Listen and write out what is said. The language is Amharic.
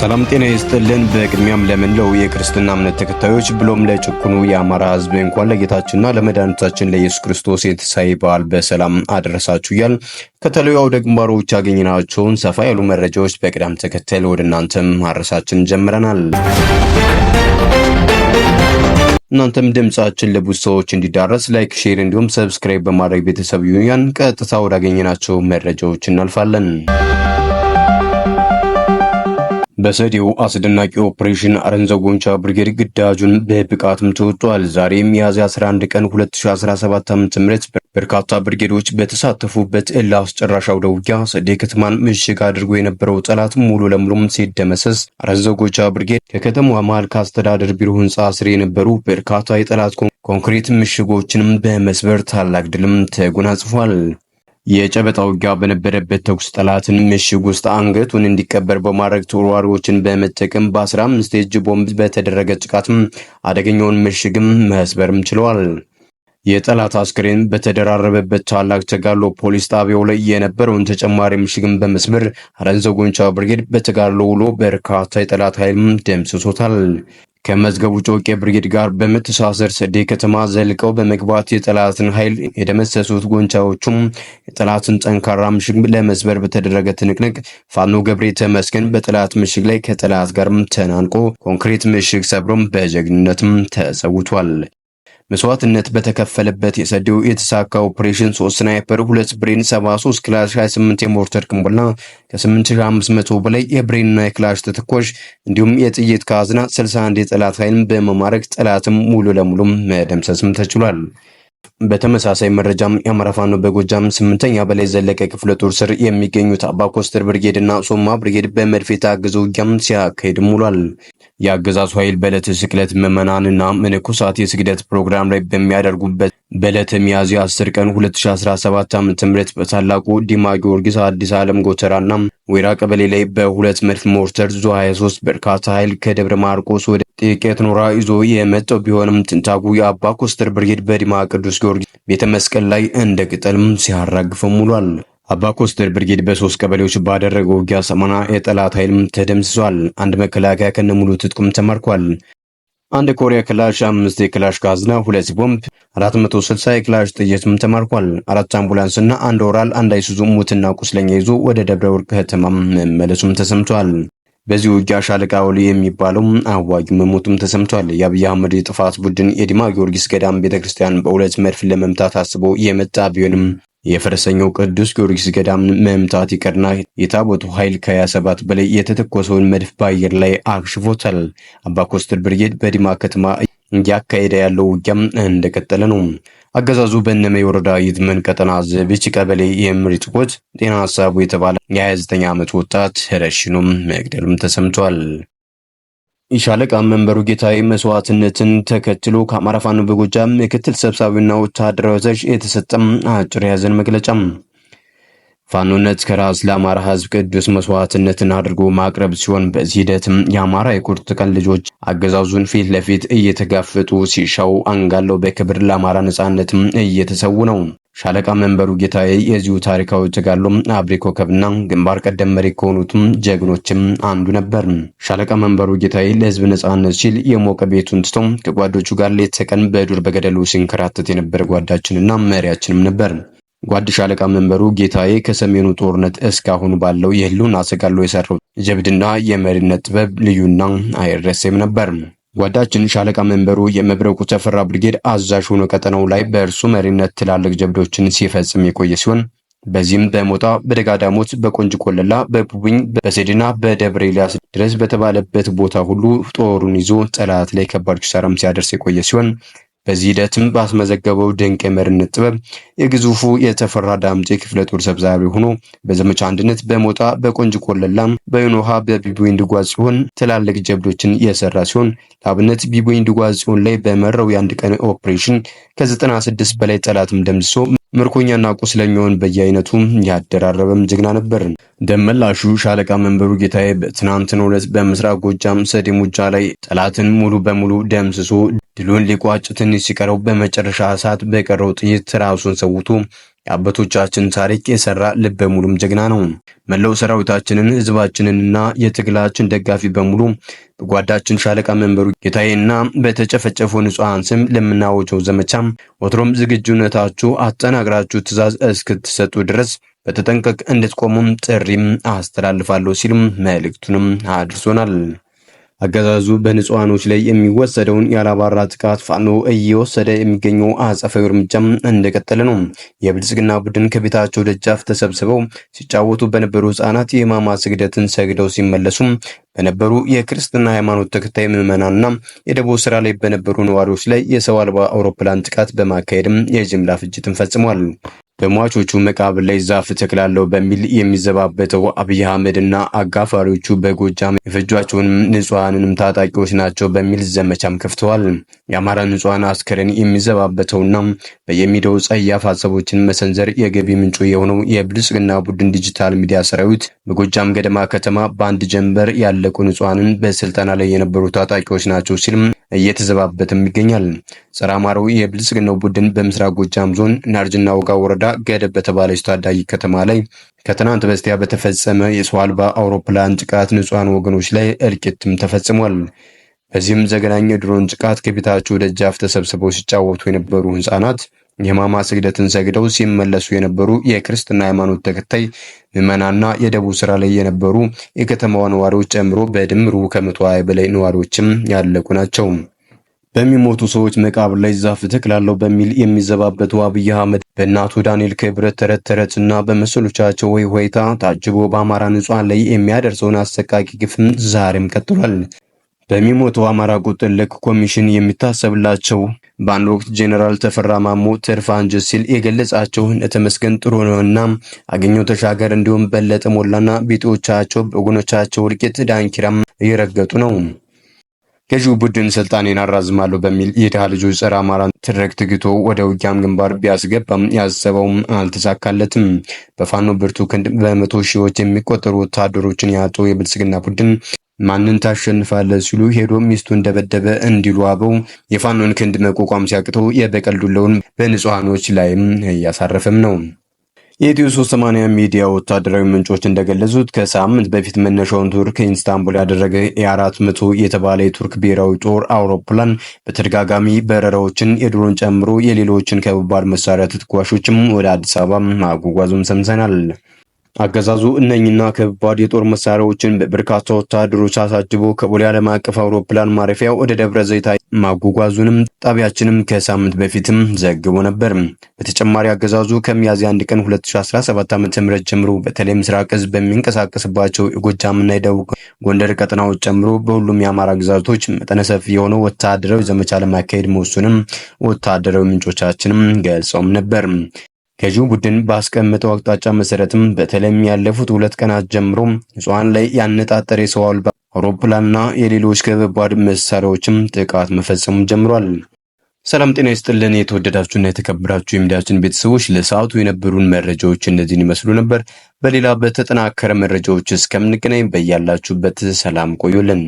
ሰላም ጤና ይስጥልን። በቅድሚያም ለመላው የክርስትና እምነት ተከታዮች ብሎም ለጭቁኑ የአማራ ሕዝብ እንኳን ለጌታችንና ለመድኃኒታችን ለኢየሱስ ክርስቶስ የትንሣኤ በዓል በሰላም አደረሳችሁ እያል ከተለያዩ አውደ ግንባሮች ያገኘናቸውን ሰፋ ያሉ መረጃዎች በቅደም ተከተል ወደ እናንተም ማድረሳችን ጀምረናል። እናንተም ድምጻችን ለብዙ ሰዎች እንዲዳረስ ላይክ፣ ሼር እንዲሁም ሰብስክራይብ በማድረግ ቤተሰብ ይሁን። ቀጥታ ወዳገኘናቸው መረጃዎች እናልፋለን። በሰዴው አስደናቂ ኦፕሬሽን አረንዛው ጎንቻ ብርጌድ ግዳጁን በብቃትም ተወጥቷል። ዛሬ ሚያዝያ 11 ቀን 2017 ዓ.ም በርካታ ብርጌዶች በተሳተፉበት እልህ አስጨራሽ አውደ ውጊያ ሰዴ ከተማን ምሽግ አድርጎ የነበረው ጠላት ሙሉ ለሙሉ ሲደመሰስ፣ አረንዛው ጎንቻ ብርጌድ ከከተማዋ መሃል ከአስተዳደር ቢሮ ህንፃ ስር የነበሩ በርካታ የጠላት ኮንክሪት ምሽጎችንም በመስበር ታላቅ ድልም ተጎናጽፏል። የጨበጣ ውጊያ በነበረበት ተኩስ ጠላትን ምሽግ ውስጥ አንገቱን እንዲቀበር በማድረግ ተወርዋሪዎችን በመጠቀም በ15 የእጅ ቦምብ በተደረገ ጥቃትም አደገኛውን ምሽግም መስበርም ችለዋል። የጠላት አስክሬን በተደራረበበት ታላቅ ተጋድሎ ፖሊስ ጣቢያው ላይ የነበረውን ተጨማሪ ምሽግም በመስበር አረንዛው ጎንቻ ብርጌድ በተጋድሎ ውሎ በርካታ የጠላት ኃይልም ደምስሶታል። ከመዝገቡ ጮቄ ብርጌድ ጋር በመተሳሰር ሰዴ ከተማ ዘልቀው በመግባት የጠላትን ኃይል የደመሰሱት ጎንቻዎቹም የጠላትን ጠንካራ ምሽግ ለመስበር በተደረገ ትንቅንቅ ፋኖ ገብሬ ተመስገን በጠላት ምሽግ ላይ ከጠላት ጋርም ተናንቆ ኮንክሪት ምሽግ ሰብሮም በጀግንነትም ተሰውቷል። መስዋዕትነት በተከፈለበት የሰዴው የተሳካ ኦፕሬሽን 3 ስናይፐር፣ 2 ብሬን፣ 73 ክላሽ፣ 28 የሞርተር ቅንቡላ ከ8500 በላይ የብሬንና የክላሽ ተተኳሽ እንዲሁም የጥይት ካዝና 61 የጠላት ኃይልን በመማረክ ጠላትም ሙሉ ለሙሉ መደምሰስም ተችሏል። በተመሳሳይ መረጃም የአማራ ፋኖ በጎጃም 8ኛ በላይ ዘለቀ ክፍለ ጦር ስር የሚገኙት አባ ኮስተር ብርጌድ እና ሶማ ብርጌድ በመድፍ የታገዘ ውጊያም ሲያካሂድ ውሏል። የአገዛዙ ኃይል በዕለተ ስቅለት ምዕመናንና መነኮሳት የስግደት ፕሮግራም ላይ በሚያደርጉበት በዕለተ ሚያዝያ 10 ቀን 2017 ዓ.ም በታላቁ ዲማ ጊዮርጊስ አዲስ ዓለም ጎተራና ወይራ ቀበሌ ላይ በሁለት መድፍ ሞርተር ዙ 23 በርካታ ኃይል ከደብረ ማርቆስ ወደ ጥቂት ኖራ ይዞ የመጣው ቢሆንም ትንታጉ የአባ ኮስተር ብርጌድ በዲማ ቅዱስ ጊዮርጊስ ቤተ መስቀል ላይ እንደ ቅጠልም ሲያራግፈው ውሏል። አባ ኮስተር ብርጌድ በ3 ቀበሌዎች ባደረገው ውጊያ 80 የጠላት ኃይልም ተደምስሷል። አንድ መከላከያ ከነሙሉ ትጥቁም ተማርኳል። አንድ ኮሪያ ክላሽ፣ 5 የክላሽ ካዝና፣ 2 ቦምብ፣ 460 የክላሽ ጥይትም ተማርኳል። 4 አምቡላንስና 1 ኦራል፣ 1 አይሱዙ ሙትና ቁስለኛ ይዞ ወደ ደብረ ወርቅ ከተማም መመለሱም ተሰምቷል። በዚህ ውጊያ ሻለቃ ወሊ የሚባለው አዋጊ መሞቱም ተሰምቷል። የአብይ አህመድ የጥፋት ቡድን የዲማ ጊዮርጊስ ገዳም ቤተክርስቲያን በሁለት መድፍ ለመምታት አስቦ የመጣ ቢሆንም የፈረሰኛው ቅዱስ ጊዮርጊስ ገዳም መምታት ይቀርና የታቦቱ ኃይል ከ27 በላይ የተተኮሰውን መድፍ በአየር ላይ አክሽፎታል። አባ ኮስተር ብርጌድ በዲማ ከተማ እያካሄደ ያለው ውጊያም እንደቀጠለ ነው። አገዛዙ በእነመ ወረዳ ይትመን ቀጠና ዘብች ቀበሌ የምሪጥቆት ጤና ሐሳቡ የተባለ የ29 ዓመት ወጣት ረሽኑም መግደሉም ተሰምቷል። የሻለቃ መንበሩ ጌታዬ መስዋዕትነትን ተከትሎ ከአማራ ፋኖ በጎጃም ምክትል ሰብሳቢና ወታደራዊ አዛዥ የተሰጠም አጭር ያዘን መግለጫ። ፋኖነት ከራስ ለአማራ ሕዝብ ቅዱስ መስዋዕትነትን አድርጎ ማቅረብ ሲሆን በዚህ ሂደትም የአማራ የቁርጥ ቀን ልጆች አገዛዙን ፊት ለፊት እየተጋፈጡ ሲሻው አንጋለው በክብር ለአማራ ነጻነትም እየተሰዉ ነው። ሻለቃ መንበሩ ጌታዬ የዚሁ ታሪካዊ ተጋድሎ አብሪ ኮከብና ግንባር ቀደም መሪ ከሆኑትም ጀግኖችም አንዱ ነበር። ሻለቃ መንበሩ ጌታዬ ለህዝብ ነጻነት ሲል የሞቀ ቤቱን ትቶ ከጓዶቹ ጋር ሌት ተቀን በዱር በገደሉ ሲንከራተት የነበረ ጓዳችንና መሪያችንም ነበር። ጓድ ሻለቃ መንበሩ ጌታዬ ከሰሜኑ ጦርነት እስካሁን ባለው የህልውና ተጋድሎ የሰራው ጀብድና የመሪነት ጥበብ ልዩና አይረሴም ነበር። ጓዳችን ሻለቃ መንበሩ የመብረቁ ተፈራ ብርጌድ አዛዥ ሆኖ ቀጠናው ላይ በእርሱ መሪነት ትላልቅ ጀብዶችን ሲፈጽም የቆየ ሲሆን በዚህም በሞጣ፣ በደጋዳሞት፣ በቆንጅ ቆለላ፣ በቡብኝ፣ በሰዴና በደብረ ኤልያስ ድረስ በተባለበት ቦታ ሁሉ ጦሩን ይዞ ጠላት ላይ ከባድ ኪሳራም ሲያደርስ የቆየ ሲሆን በዚህ ሂደትም ባስመዘገበው ድንቅ የመሪነት ጥበብ የግዙፉ የተፈራ ዳምጤ ክፍለ ጦር ሰብሳቢ ሆኖ በዘመቻ አንድነት በሞጣ፣ በቆንጅ ቆለላ፣ በዮኖሃ፣ በቢቦይ እንድጓዝ ሲሆን ትላልቅ ጀብዶችን የሰራ ሲሆን ለአብነት ቢቦይ እንድጓዝ ሲሆን ላይ በመራው የአንድ ቀን ኦፕሬሽን ከ96 በላይ ጠላትም ደምስሶ ምርኮኛና ቁስለኛውን በየአይነቱ ያደራረበም ጀግና ነበር። ደመላሹ ሻለቃ መንበሩ ጌታዬ በትናንትናው ዕለት በምስራቅ ጎጃም ሰዴ ሙጃ ላይ ጠላትን ሙሉ በሙሉ ደምስሶ ድሉን ሊቋጭ ትንሽ ሲቀረው በመጨረሻ ሰዓት በቀረው ጥይት ራሱን ሰውቶ የአባቶቻችን ታሪክ የሰራ ልበ ሙሉም ጀግና ነው። መላው ሰራዊታችንን፣ ህዝባችንንና የትግላችን ደጋፊ በሙሉ በጓዳችን ሻለቃ መንበሩ ጌታዬና በተጨፈጨፉ ንጹሃን ስም ለምናወጀው ዘመቻ ወትሮም ዝግጁነታችሁ አጠናክራችሁ ትዕዛዝ እስክትሰጡ ድረስ በተጠንቀቅ እንድትቆሙም ጥሪም አስተላልፋለሁ ሲልም መልእክቱንም አድርሶናል። አገዛዙ በንጹሃኖች ላይ የሚወሰደውን ያላባራ ጥቃት ፋኖ እየወሰደ የሚገኘው አጸፋዊ እርምጃም እንደቀጠለ ነው። የብልጽግና ቡድን ከቤታቸው ደጃፍ ተሰብስበው ሲጫወቱ በነበሩ ህጻናት የሕማማት ስግደትን ሰግደው ሲመለሱ በነበሩ የክርስትና ሃይማኖት ተከታይ ምዕመናንና የደቦ ስራ ላይ በነበሩ ነዋሪዎች ላይ የሰው አልባ አውሮፕላን ጥቃት በማካሄድም የጅምላ ፍጅትን ፈጽሟል። በሟቾቹ መቃብር ላይ ዛፍ ተክላለሁ በሚል የሚዘባበተው አብይ አህመድና አጋፋሪዎቹ በጎጃም የፈጇቸውንም ንጹሃንንም ታጣቂዎች ናቸው በሚል ዘመቻም ከፍተዋል። የአማራ ንጹሃን አስከሬን የሚዘባበተውና በየሚዲያው ጸያፍ ሀሳቦችን መሰንዘር የገቢ ምንጩ የሆነው የብልጽግና ቡድን ዲጂታል ሚዲያ ሰራዊት በጎጃም ገደማ ከተማ በአንድ ጀንበር ያለቁ ንጹሃንን በስልጠና ላይ የነበሩ ታጣቂዎች ናቸው ሲልም እየተዘባበተም ይገኛል። ጸረ አማራው የብልጽግናው ቡድን በምስራቅ ጎጃም ዞን ናርጅና ውጋ ወረዳ ገደብ በተባለች ታዳጊ ከተማ ላይ ከትናንት በስቲያ በተፈጸመ የሰው አልባ አውሮፕላን ጥቃት ንጹሃን ወገኖች ላይ እልቂትም ተፈጽሟል። በዚህም ዘግናኝ የድሮን ጥቃት ከቤታቸው ደጃፍ ተሰብስበው ሲጫወቱ የነበሩ ህጻናት የሕማማት ስግደትን ሰግደው ሲመለሱ የነበሩ የክርስትና ሃይማኖት ተከታይ ምዕመናንና የደቡብ ስራ ላይ የነበሩ የከተማዋ ነዋሪዎች ጨምሮ በድምሩ ከ120 በላይ ነዋሪዎችም ያለቁ ናቸው። በሚሞቱ ሰዎች መቃብር ላይ ዛፍ ተክላለሁ በሚል የሚዘባበቱ አብይ አህመድ በእናቱ ዳንኤል ክብረት ተረት ተረትና በመሰሎቻቸው ሆይታ ታጅቦ በአማራ ንጹሃን ላይ የሚያደርሰውን አሰቃቂ ግፍም ዛሬም ቀጥሏል። በሚሞተው አማራ ቁጥር ልክ ኮሚሽን የሚታሰብላቸው በአንድ ወቅት ጄኔራል ተፈራ ማሞ ትርፍ አንጀት ሲል የገለጻቸው ተመስገን ጥሩነህና አገኘው ተሻገር እንዲሁም በለጠ ሞላና ቢጤዎቻቸው በጎኖቻቸው እልቂት ዳንኪራም እየረገጡ ነው። ገዢው ቡድን ስልጣኔን አራዝማለሁ በሚል የድሃ ልጆች ጸረ አማራን ትርክት ትግቶ ወደ ውጊያም ግንባር ቢያስገባም ያሰበውም አልተሳካለትም። በፋኖ ብርቱ ክንድ በመቶ ሺዎች የሚቆጠሩ ወታደሮችን ያጡ የብልጽግና ቡድን ማንን ታሸንፋለህ ሲሉ ሄዶ ሚስቱን ደበደበ እንዲሉ አበው የፋኖን ክንድ መቋቋም ሲያቅተው የበቀል ዱላውን በንጹሃኖች ላይም እያሳረፈም ነው። የኢትዮ 380 ሚዲያ ወታደራዊ ምንጮች እንደገለጹት ከሳምንት በፊት መነሻውን ቱርክ ኢስታንቡል ያደረገ የ400 የተባለ የቱርክ ብሔራዊ ጦር አውሮፕላን በተደጋጋሚ በረራዎችን የድሮን ጨምሮ የሌሎችን ከባድ መሳሪያ ተተኳሾችም ወደ አዲስ አበባ ማጓጓዙም ሰምተናል። አገዛዙ እነኝና ከባድ የጦር መሳሪያዎችን በበርካታ ወታደሮች አሳጅቦ ከቦሌ ዓለም አቀፍ አውሮፕላን ማረፊያ ወደ ደብረ ዘይት ማጓጓዙንም ጣቢያችንም ከሳምንት በፊትም ዘግቦ ነበር። በተጨማሪ አገዛዙ ከሚያዝያ 1 ቀን 2017 ዓ.ም ጀምሮ በተለይ ምስራቅ እዝ በሚንቀሳቀስባቸው የጎጃምና የደቡብ ጎንደር ቀጠናዎች ጨምሮ በሁሉም የአማራ ግዛቶች መጠነ ሰፊ የሆነው ወታደራዊ ዘመቻ ለማካሄድ መወሰኑንም ወታደራዊ ምንጮቻችንም ገልጸውም ነበር። ገዢው ቡድን ባስቀመጠው አቅጣጫ መሰረትም በተለይም ያለፉት 2 ቀናት ጀምሮ ንጹሃን ላይ ያነጣጠረ የሰው አልባ አውሮፕላንና የሌሎች ከባድ መሳሪያዎችም ጥቃት መፈጸም ጀምሯል። ሰላም ጤና ይስጥልን። የተወደዳችሁና የተከበራችሁ የሚዲያችን ቤተሰቦች ለሰዓቱ የነበሩን መረጃዎች እነዚህን ይመስሉ ነበር። በሌላ በተጠናከረ መረጃዎች እስከምንገናኝ በያላችሁበት ሰላም ቆዩልን።